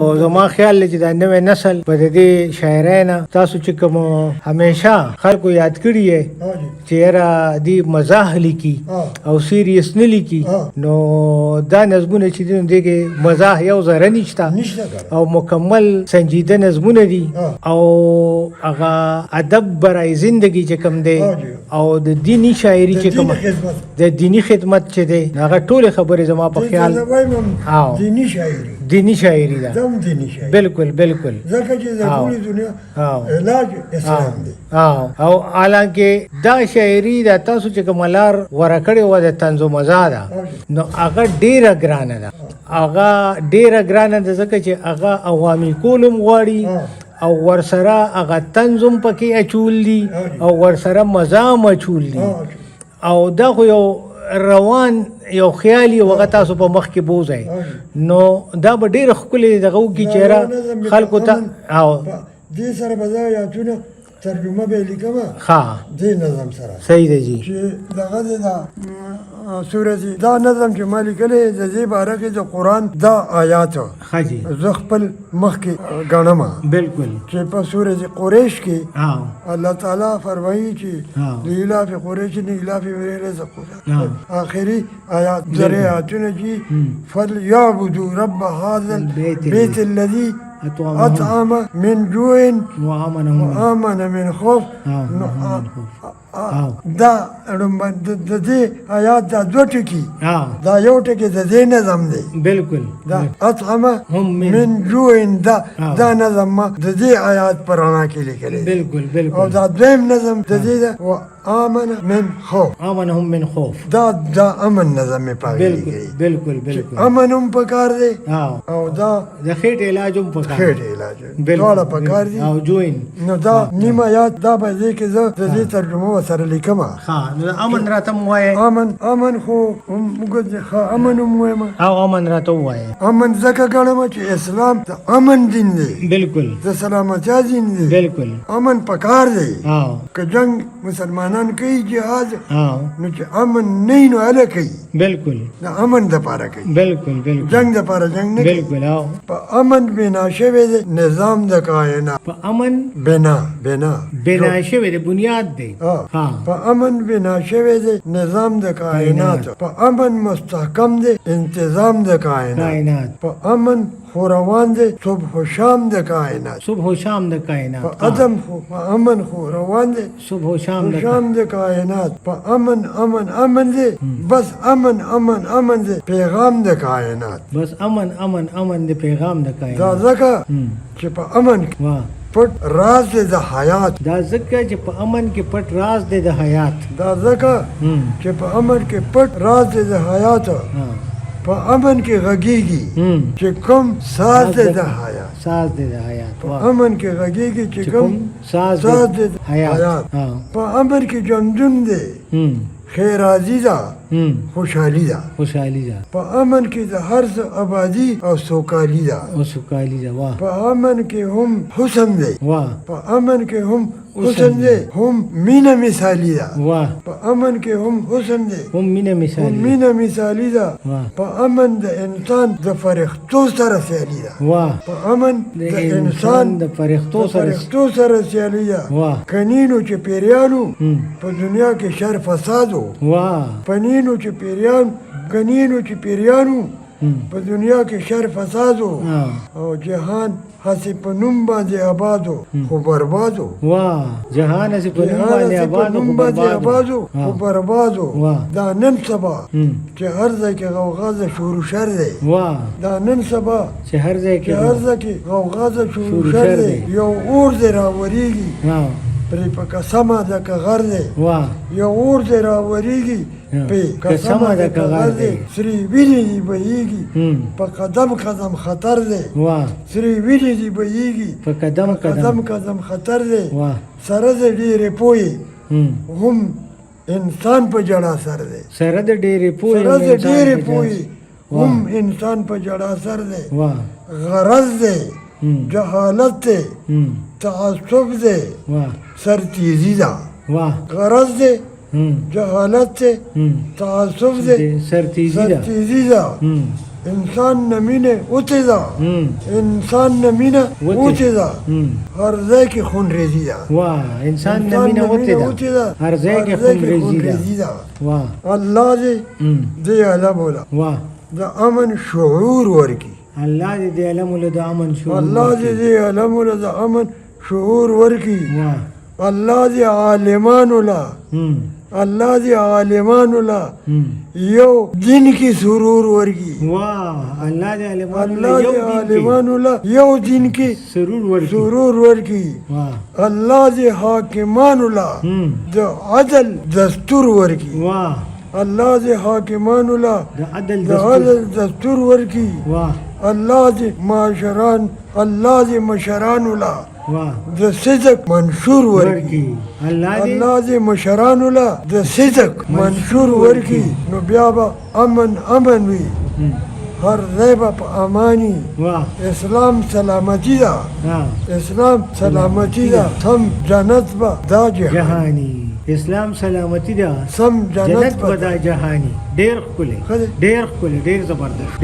او زما خیال دی چې د نوې نسل په دې شاعرانه تاسو چې کوم همیشه خلکو یاد کړی چې یاره دی مزاح لیکي او سیریس نه لیکي نو دا نظمونه چې دي دغه مزاح یو ذره نشته او مکمل سنجیده نظمونه دي او هغه ادب برای زندگی چې کوم دی او د دینی شاعری چې کوم د دینی خدمت چې دی هغه ټول خبره زما په خیال دینی شاعری ده بالکل ځکه چې د ټولې دنیا علاج اسلام دی او حالانکه دا شاعری د تاسو چې کوملار ورکړې و د طنز و مزاح ده نو هغه ډیره ګرانه ده ځکه چې هغه عوامي کولم غواړي او ورسره هغه طنزم پکې اچول دي او ورسره مزاح اچول دي او دا خو یو روان یو خیالي وغه تاسو په مخ کې بوزای نو دا به ډېر ښکلی دغه وکړي چهره خلکو ته او دې سره به زه یادونه ترجمه به لیکم دې نظم سره صحیح دی جی چې دغه دا سورې دا نظم چې ما لیکلی د دې باره کې د قرآن دا آیات ښه جی زه خپل مخ کې ګڼم بالکل چې په سورې قریش کې الله تعالی فرمایي چې لیلاف قریش نه لیلاف ورزق آخري آیات درې آیاتونه چې فلیعبدوا رب هذا البيت الذي أطعم من جوع وآمن من خوف دا د دې آیات دا دوه ټکي دا یو ټکی د دې نظم دی بالکل دا اطعم من جوع دا نظم د دې آیات پر انا کې لیکل بالکل او دا دویم نظم د دې دا وآمن من خوف دا امن نظم په بالکل امنم پکار دی او دا د خېټ علاجم پکار ټول پکار دي او جوین نو دا نیمه آیات دا به دې کې زه د دې ترجمه سره لیکم نو امن راته وایي امن خو موږ امن وایم او امن راته وایي امن ځکه ګڼم چې اسلام د امن دین دی بالکل د سلامتیا دین دی بالکل امن پکار دی که جنگ مسلمانان کوي جهاد نو چې امن نه نو اله کوي بالکل د امن د پاره کوي بالکل جنگ د پاره جنگ نه بالکل په امن بنا شوی دی نظام د کائنات په امن بنا شوی دی بنیاد دی په امن بنا شوی دی نظام د کائنات په امن مستحکم دی انتظام د کائنات په امن خو روان دی صبح و شام د کائنات په امن خو روان دی صبح و شام د کائنات په امن دی بس امن دی پیغام د کائنات بس امن دی پیغام د کائنات دا ځکه چې په امن پټ راز دی د حیات دا ځکه چې په امن کې پټ راز دی د حیات دا ځکه چې په امن کې پټ راز دی د حیات په امن کې غږیږي چې کوم ساز دی د حیات په امن کې غږیږي چې کوم ساز دی د حیات په امن کې جمجم دی خیر عزیزه خوشحالی ده په امن کې د هر څه آبادی او سوکالی ده په امن کې هم حسن دی په امن کې هم حسن دی هم مینه مثالی ده په امن کې هم حسن دی هم مینه مثالی ده په امن د انسان د فرښتو سره سیالي ده په امن د انسان د فرښتو سره سیالي ده کنینو چې پیریانو په دنیا کې شر فسادو پنینو چې پیریانو په دنیا کې شر فسادو او جهان هسې په نوم باندې آبادو خو بربادو جهان هسې په نوم باندې آبادو خو بربادو دا نن سبا چې هر ځای کې غوغا د شور و شر دی دا نن سبا چې هر ځای کې غوغا د شور و شر دی یو اور دی راوریږي پرې په قسمه ده که غر دی یو اور دی راوریږي په قسمه ده که غر دی سرې وینې دي بهیږي په قدم خطر دی سرې وینې دي بهیږي په قدم خطر دی سره د ډېرې پوهې هم انسان په جړا سر دی سره د ډېرې پوهې هم انسان په جړا سر دی غرض دی جهالت دی تعصب دی سرتیزی ده غرض دی جهالت دی تعصب دی سرتیزی ده انسان نمینه اوتی دا هم. انسان نمینه اوتی دا هم. هر ځای کې خون ریزی دا واه انسان نمینه اوتی دا هر ځای کې خون ریزی دا واه الله دې هم. دې علم ولا واه د امن شعور ورکی الله دې علم له د امن شو الله دې علم ولا د امن شعور ورکی واه الله دې عالمان ولا هم. الله دې عالمان ولا هم. یو دین کی سرور ورکی واه الله دې علمان الله له دې عالمان ولا یو دین کی سرور ورکی سرور ورکی واه الله دې حاکمان ولا هم. د عدل دستور ورکی واه الله دې حاکمان ولا د عدل د عدل دستور ورکی واه الله دې معاشران الله دې مشران ولا واه د صدق منشور ورکی ورکی الله دې الله دې مشران ولا د صدق منشور ورکی نو بیا به امن وي هم. هر ځای به په امانی واه اسلام سلامتی ده ها اسلام سلامتی ده سم جنت به دا جهان جهانی اسلام سلامتی ده سم جنت جنت به بدا جهانی ډیر ښکلی ښه دی. ډیر ښکلی ډیر زبردست